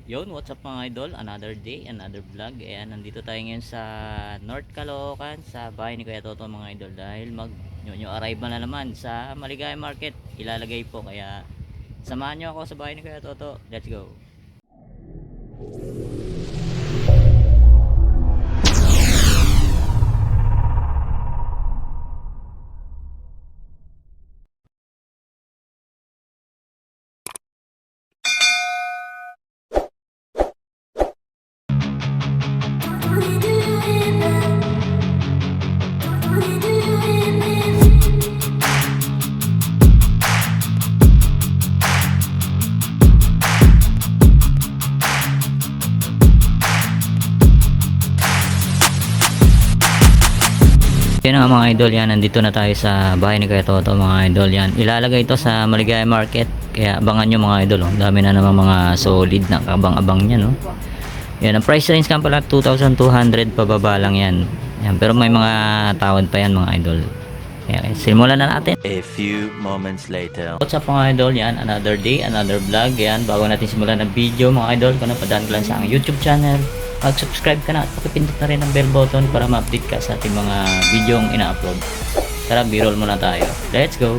Yon, what's up mga idol? Another day, another vlog. Ayan, nandito tayo ngayon sa North Caloocan, sa bahay ni Kuya Toto mga idol. Dahil mag-new arrival na naman sa Maligaya Market. Ilalagay po, kaya samahan nyo ako sa bahay ni Kuya Toto. Let's go! Yan nga mga idol, yan, nandito na tayo sa bahay ni Kuya Toto mga idol. Yan, ilalagay ito sa Maligaya Market, kaya abangan nyo mga idol. Dami na naman mga solid na kabang-abang niya, no? Yan, ang price range ka pala 2,200 pababa lang yan. Yan, pero may mga tawad pa yan mga idol. Yan, simulan na natin. A few moments later. What's up mga idol? Yan, another day, another vlog. Yan, bago natin simulan ng video mga idol, kung napadaan ka lang sa aking YouTube channel, mag-subscribe ka na at pakipindot na rin ang bell button para ma-update ka sa ating mga video yung ina-upload. Tara, b-roll muna tayo. Let's go!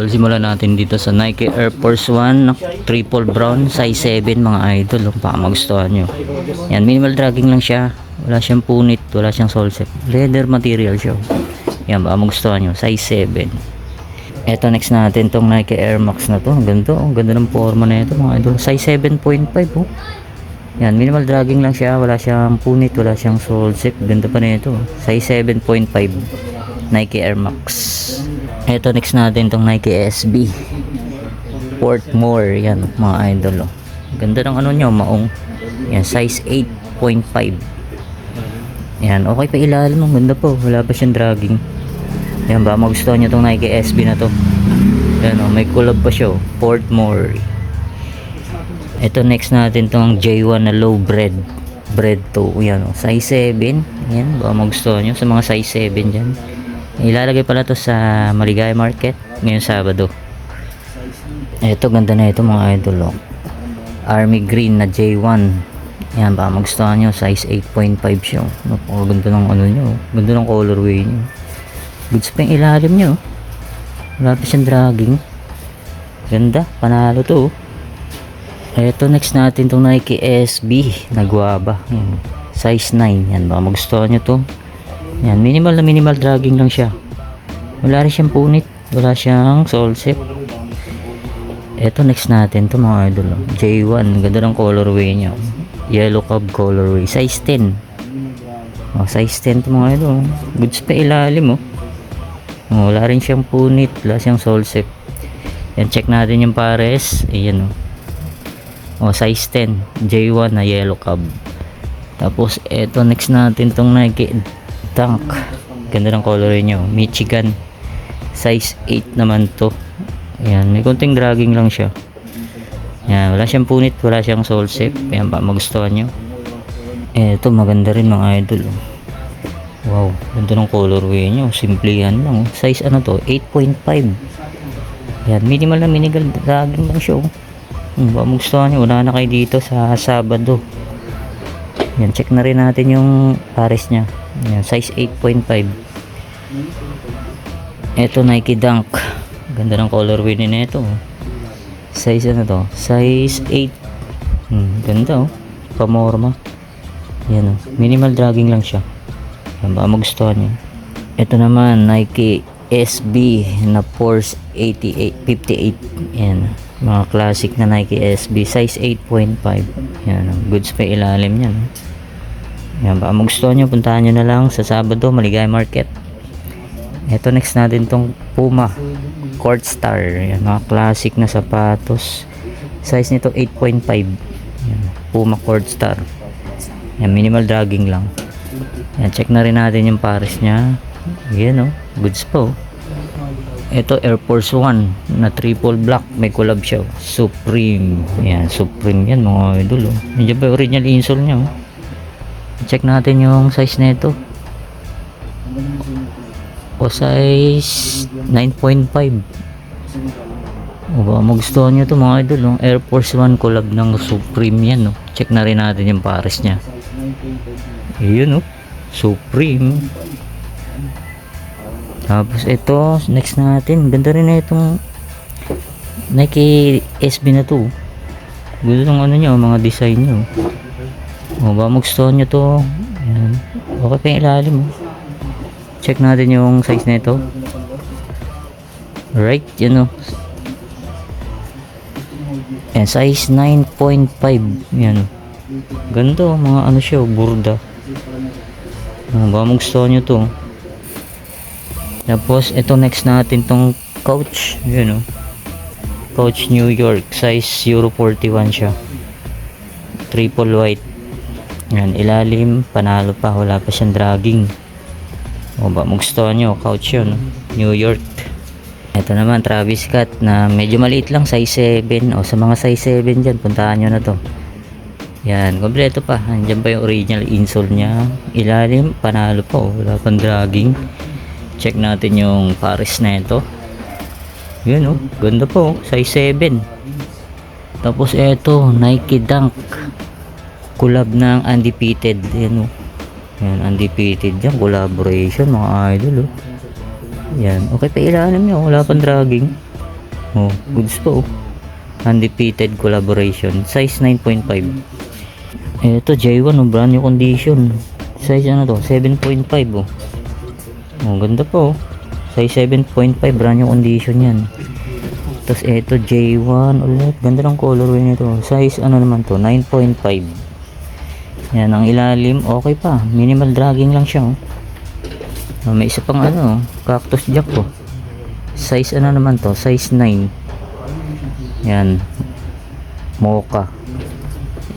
Simulan natin dito sa Nike Air Force 1 triple brown size 7 mga idol, baka magustuhan nyo. Yan, minimal dragging lang siya, wala siyang punit, wala siyang sole set, leather material siya. Yan, baka magustuhan nyo, size 7. Eto, next natin tong Nike Air Max na to. Ang ganda ng forma na ito mga idol, size 7.5 oh. Yan, minimal dragging lang siya, wala siyang punit, wala siyang sole set. Ganda pa na ito, size 7.5 Nike Air Max. Eto, next natin tong Nike SB Portmore. Yan mga idol oh. Ganda ng ano nyo, maong. Yan, size 8.5. Yan, okay pa ilalim, ang ganda po, wala pa siyang dragging. Yan, ba magustuhan nyo tong Nike SB na to. Yan oh, may collab pa siya oh, Portmore. Eto, next natin tong J1 na low bread toe. Yan oh, size 7. Yan, ba magustuhan nyo sa mga size 7 dyan. Ilalagay pala to sa Maligaya Market ngayong Sabado. Ito, ganda na ito mga idol oh. Army green na J1. Yan, baka magustuhan nyo, size 8.5 siya. Napakaganda ng ano nyo, ganda ng colorway nyo. Goods pa yung ilalim nyo, wala pa siyang dragging. Ganda, panalo to oh. Ito, next natin itong Nike SB na guava. Yan, size 9. Yan, baka magustuhan nyo to. Yan, minimal na minimal dragging lang siya. Wala rin siyang punit, wala siyang sole set. Ito, next natin to mga idol oh. J1, ganda ng colorway niya. Yellow cab colorway, size 10. Oh, size 10 to mga idol. Goods pa ilalim oh. Oh, wala rin siyang punit, wala siyang sole set. Yan, check natin yung pares. Ayan oh. Oh, size 10, J1 na yellow cab. Tapos ito, next natin tong Nike Dunk. Ganda ng colorway niya, Michigan, size 8 naman to. Ayan, may konting dragging lang siya. Ayan, wala siyang punit, wala siyang sole set. Ayan, ba magustuhan nyo. Ito, maganda rin mga idol. Wow, ganda ng colorway niya, simplihan lang. Size ano to, 8.5. Ayan, minimal na minimal dragging lang siya. Ba magustuhan nyo, wala na kayo dito sa Sabado. Ayan, check na rin natin yung pares niya. Ayan, size 8.5. Ito, Nike Dunk. Ganda ng colorway nila ito. Size ano to? Size 8. Ganda oh. Pamorma. Yan oh. Minimal dragging lang siya. Yan, baka magustuhan nyo. Ito naman, Nike SB na Force 58. Yan. Mga classic na Nike SB. Size 8.5. Yan. Goods pa ilalim yan. Yan. Baka magustuhan nyo, puntahan nyo na lang sa Sabado, Maligaya Market. Ito next natin tong Puma Court Star. Yan. Mga classic na sapatos. Size nito 8.5. Yan. Puma Court Star. Yan. Minimal dragging lang. Yan. Check na rin natin yung pares nya. Yan o. Goods po. Ito Air Force 1 na triple black, may collab siya. Supreme. Yan, Supreme yan mga idol. Nandiyan ba yung original insole niya? Check natin yung size nito. O size 9.5. O ba magustuhan nyo to mga idol. Air Force 1 collab ng Supreme yan. Check na rin natin yung pares niya. Ayun Supreme. Tapos ito, next natin, ganda rin na itong Nike SB na to. Gusto ng ano nyo, mga design nyo. O ba magustuhan nyo to. Ayan. Okay pa yung ilalim. Check natin yung size na ito. Right, yan And size 9.5. Yan. Ganda, mga ano siya, burda. O ba magustuhan nyo to. Tapos ito next natin tong Coach, Coach New York, size Euro 41 siya. Triple white. Yan, ilalim, panalo pa, wala pa siyang dragging. O ba magustuhan nyo, Coach yun, New York. Ito naman Travis Scott na medyo maliit lang, size 7. O sa mga size 7 dyan, puntahan nyo na to. Yan, kompleto pa. Andyan pa yung original insole nya. Ilalim, panalo pa, wala pang dragging. Check natin yung pares na ito. Yun ganda po, size 7. Tapos ito, Nike Dunk. Collab ng Undefeated. Yan Yan, Undefeated yan. Collaboration, mga idol Yan, okay pa ilalim nyo. Wala pang dragging. Goods po Undefeated collaboration. Size 9.5. Ito, J1 brand new condition. Size 7.5 ganda po. Size 7.5, brand new condition yan. Tapos ito J1 ulit. Ganda ng colorway nito. Size naman to, 9.5. Yan, ang ilalim okay pa. Minimal dragging lang siya may isa pang Cactus Jack Size naman to, size 9. Yan, Mocha.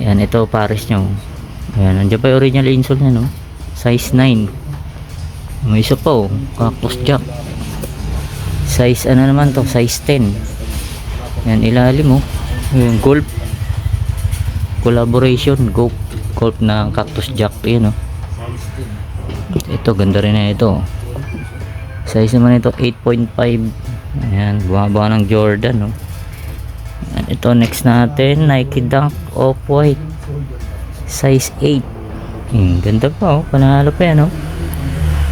Yan, ito pares nyo. Yan, nandiyan pa yung original insole nya size 9. May isa pa Cactus Jack. Size naman to, size 10. Yan, ilalim yung Golf collaboration, Golf na Cactus Jack. Yan ito, ganda rin na ito. Size naman ito 8.5. Ayan, bumaba ng Jordan Yan, ito next natin, Nike Dunk Off-White, size 8. Ganda pa panalo pa yan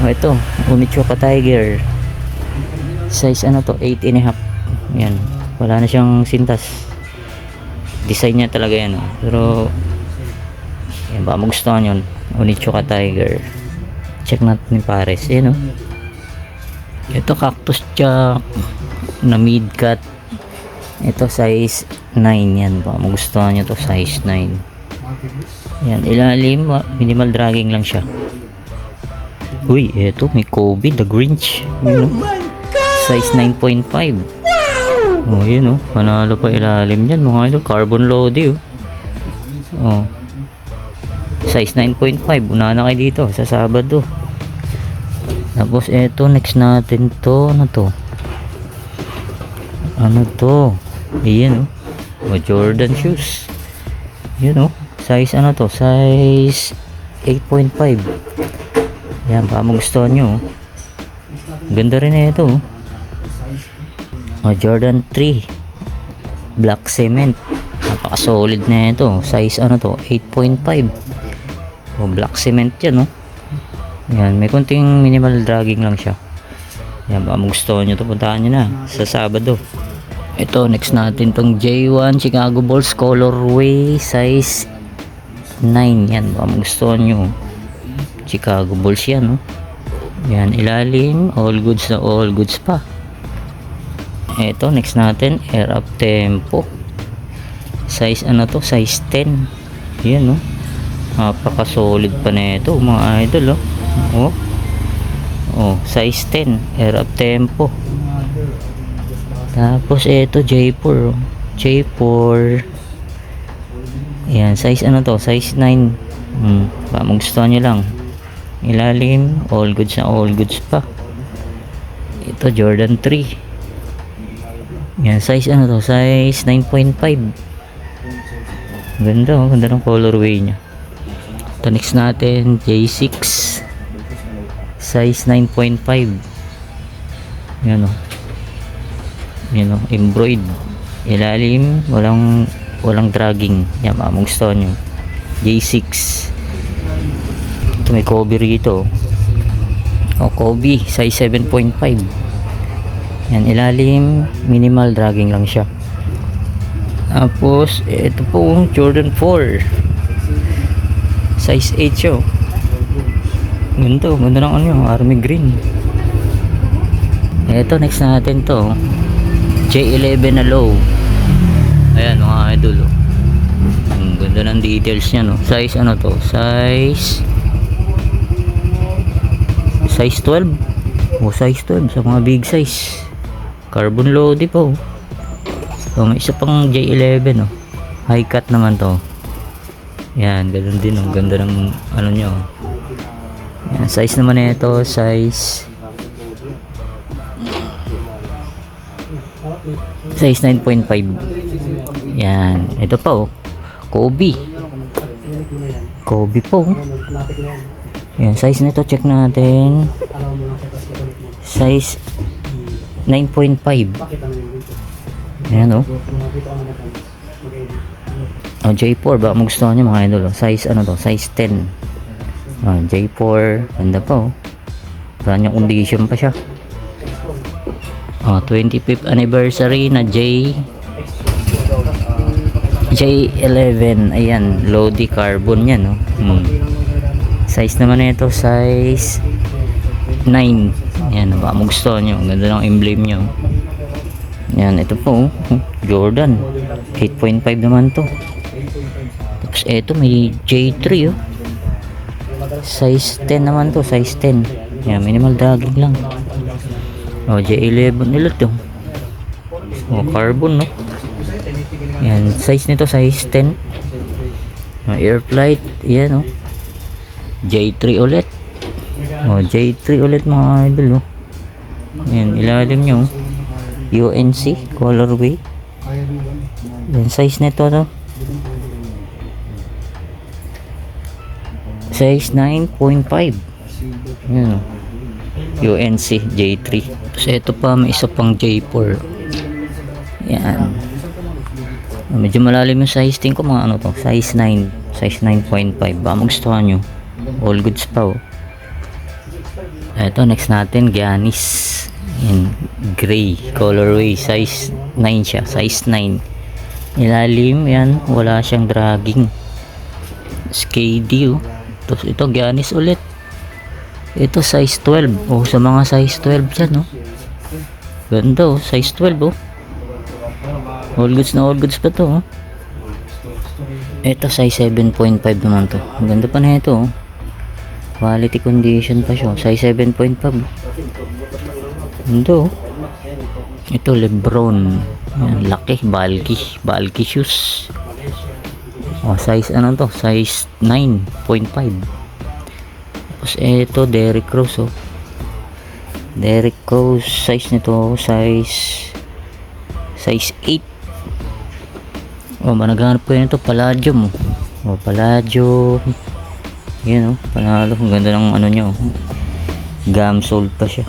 ito, Onitsuka Tiger. Size 8.5. Yan, wala na siyang sintas. Design niya talaga yan pero yan, baka magustuhan yun. Onitsuka Tiger. Check natin yung pares. Yan ito Cactus Jack na mid cut. Ito size 9 yan. Baka magustuhan nyo to, size 9. Yan, ilalim, minimal dragging lang siya. Uy, eto may Kobe the Grinch. Size 9.5. Yun panalo pa ilalim yan mga idol. Carbon load size 9.5. Una na kayo dito sa Sabado. Tapos eto next natin to. Ano to? Ayan Jordan shoes. Yun size size 8.5. Yan, baka magustuhan nyo ganda rin na ito Jordan 3 black cement. Napaka solid na ito. Size 8.5. Black cement yan Yan, may konting minimal dragging lang siya. Yan, baka magustuhan nyo ito, puntahan nyo na sa Sabado. Ito next natin tong J1 Chicago Bulls colorway, size 9. Yan, baka magustuhan nyo. Chicago Bulls yan, oh. Yan, ilalim, all goods na all goods pa. Ito, next natin, Air Up Tempo. Size ano to? Size 10. Yan, oh. Napaka solid pa na ito, mga idol, oh. Size 10, Air Up Tempo. Tapos ito, J4, oh. J4. Yan, size ano to? Size 9. Baka magustuhan nyo lang. Ilalim, all goods na all goods pa. Ito, Jordan 3. Yan, size ano to? Size 9.5. Ganda, oh. Ganda ng colorway nya. Ito, next natin, J6. Size 9.5. Yan, oh. Yan, oh. Embroid. Ilalim, walang dragging. Yan, magustuhan nyo. J6. Ito, may Kobe rito. Kobe, size 7.5. Yan, ilalim, minimal dragging lang siya. Tapos, ito po, Jordan 4. Size 8 siya. Ganda ng ano, army green. Ito, next natin to. J11 na low. Ayan, mga idol. Ang ganda ng details niya, no. Size ano to? Size 12. Size 12 sa mga big size. Carbon load po. So, may isa pang J11, oh. High cut naman to. Yan, ganun din, oh. Ganda ng ano nyo. Yan, size naman nito, size 9.5. Yan, ito pa, oh. Kobe po. Yan, size nito, check natin. Size 9.5. Ayan, oh. J4, baka magustuhan nyo mga idol, oh. Size ano to? Size 10. J4, ganda pa, oh. Brand new condition pa siya. 25th anniversary na J11. Ayan, Lodi carbon yan, no? Size naman nito, size 9. Ayan, baka magustuhan nyo. Ang ganda ng emblem nyo. Ayan, ito po, Jordan 8.5 naman to. Tapos ito, may J3, oh. Size 10 naman to, size 10. Ayan, minimal dragging lang. J11 nila to. Carbon, no? Yan, size nito size 10. Air flight, yan, oh. J3 ulit. J3 ulit mga idol, oh. Yan, ilalim nyo, UNC colorway. Yan, size nito, no? Size 9.5. Yan, oh. UNC J3. Tapos ito pa, may isa pang J4. Yan. Medyo malalim yung size. Tingin ko mga ano to, size 9. Size 9.5. Baka magustuhan nyo. All goods pa, oh. Ito, next natin, Giannis. Yan, gray colorway. Size 9 siya. Size 9. Ilalim, yan. Wala siyang dragging. Skady, oh. Tapos ito, Giannis ulit. Ito size 12. Sa mga size 12 dyan, oh. Ganda, oh. Size 12, oh. All goods na all goods pa to, oh. Ito size 7.5 naman to. Ang ganda pa na ito, oh. Quality condition pa siya. Size 7.5. Ganda, oh. Ito Lebron. Yan, laki, bulky shoes. Size ano to? Size 9.5. Tapos ito, Derrick Rose, oh. Derrick Rose, size nito, size 8. Managhanap po yun ito, Palladium, oh. Palladium. Yan, oh, panalo. Ang ganda ng ano nyo, gam sold pa siya.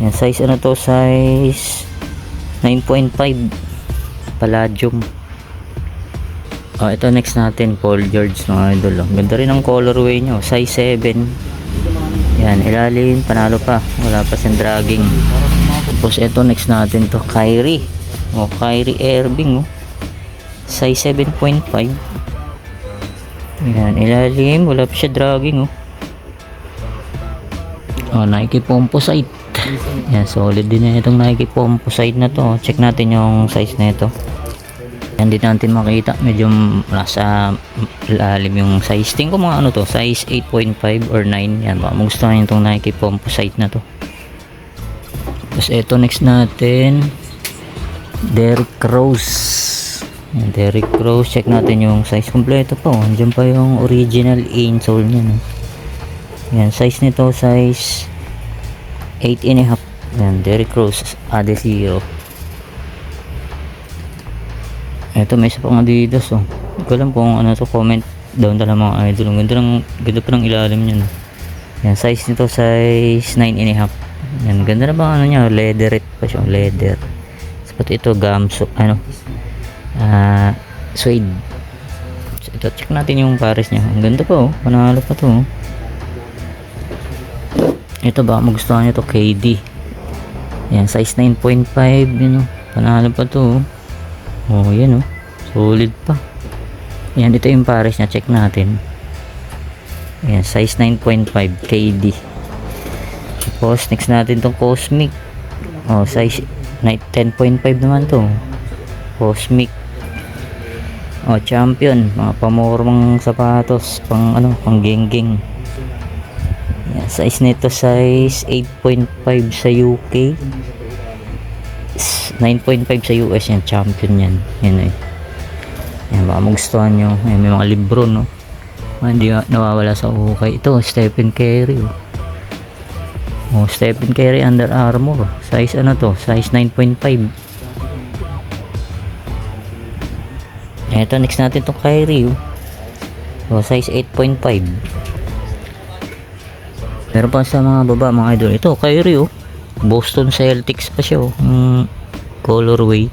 Yan, size ano to, size 9.5. Palladium. Ito next natin, Paul George, mga idol, oh. Ganda rin ang colorway nyo, size 7. Yan, ilalim, panalo pa, wala pa siyang dragging. Tapos ito next natin to, Kyrie. Kyrie Irving, oh. Size 7.5. Yan, ilalim, wala pa siya dragging, oh. Nike Composite. Yan, solid din na itong Nike Composite na to. Check natin yung size na ito. Yan, di natin makita. Medyo nasa lalim yung size. Tingin ko mga ano to, size 8.5 or 9. Yan, baka magustuhan nyo itong Nike Composite na to. Tapos ito next natin, Derrick Rose. Yan, Derrick Rose. Check natin yung size. Kompleto po. Andiyan pa yung original insole niya. No? Yan, size nito, size 8.5. Yan, Derrick Rose Adesiro. Ito may isa pang Adidas. Oh. Hindi ko alam kung ano to. Comment down talaga mga idol. Ang ganda pa ng ilalim niya. No? Yan, size nito, size 9.5. Yan, ganda na ba ano niya? Leatherette pa siya. Leather. Pati ito, gamso. Ano? Suede. So, ito, check natin yung pares niya. Ang ganda pa, oh. Panalo pa to, oh. Ito ba, magustuhan nyo to, KD. Yan, size 9.5, yun, oh. Panalo pa to, oh. Oh, yan, oh. Solid pa. Yan, ito yung pares niya. Check natin. Yan, size 9.5, KD. Tapos, next natin tong Cosmic. Oh, size 10.5 naman to. Cosmic. Oh, Champion. Mga pamormang sapatos. Pang ano, pang genggeng. Yan, size nito, size 8.5 sa UK. 9.5 sa US yan. Champion yan. Yan eh. Yan, baka magustuhan nyo. Yan, may mga libro, no? Hindi nawawala sa ukay. Ito, Stephen Curry, oh. Oh, Stephen Curry Under Armour. Size ano to? Size 9.5. Ito, next natin itong Kyrie. Oh, size 8.5. Meron pa sa mga baba, mga idol. Ito, Kyrie, oh. Boston Celtics pa siya, oh. Colorway.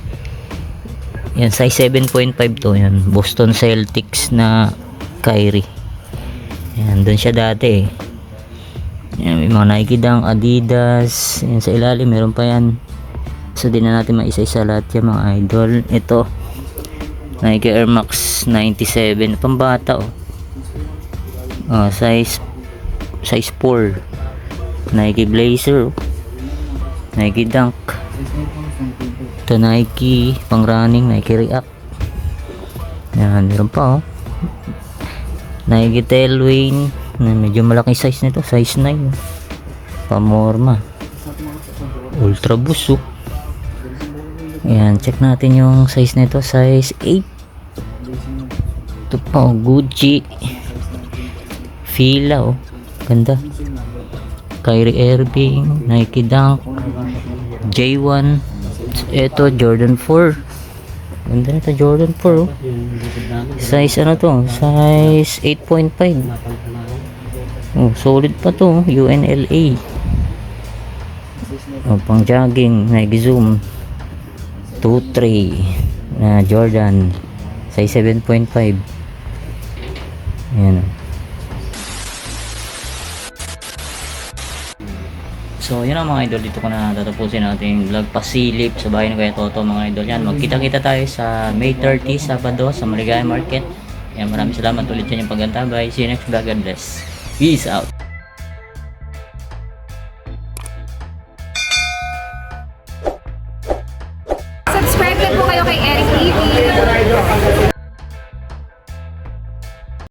Yan, size 7.5 to. Yan, Boston Celtics na Kyrie. Yan, doon siya dati, eh. Yan, may mga Nike Dunk, Adidas. Yan, sa ilalim meron pa yan. So di na natin maisa-isa lahat yan, mga idol. Ito, Nike Air Max 97, pambata, oh. Size 4. Nike Blazer, oh. Nike Dunk. Ito, Nike pang running, Nike React. Yan, meron pa, oh. Nike Tailwind na medyo malaki size nito, size 9, pamorma, Ultra Boost, oh. Ayan, check natin yung size nito, size 8. Ito pa, oh, Gucci Fila, oh. Ganda. Kyrie Irving, Nike Dunk, J1. Ito, Jordan 4. Ganda nito, Jordan 4, oh. Size ano to? Size 8.5. Oh, solid pa to, UNLA. Oh, pang jogging, Nike Zoom 2.3 na Jordan, size 7.5. Ayan. So yun ang mga idol, dito ko na tatapusin natin vlog pasilip sa bahay ng Kuya Toto, mga idol. Yan, magkita-kita tayo sa May 30, Sabado sa Maligaya Market. Yan, maraming salamat ulit sa inyong paggantabay. See you next vlog. God bless. Peace out.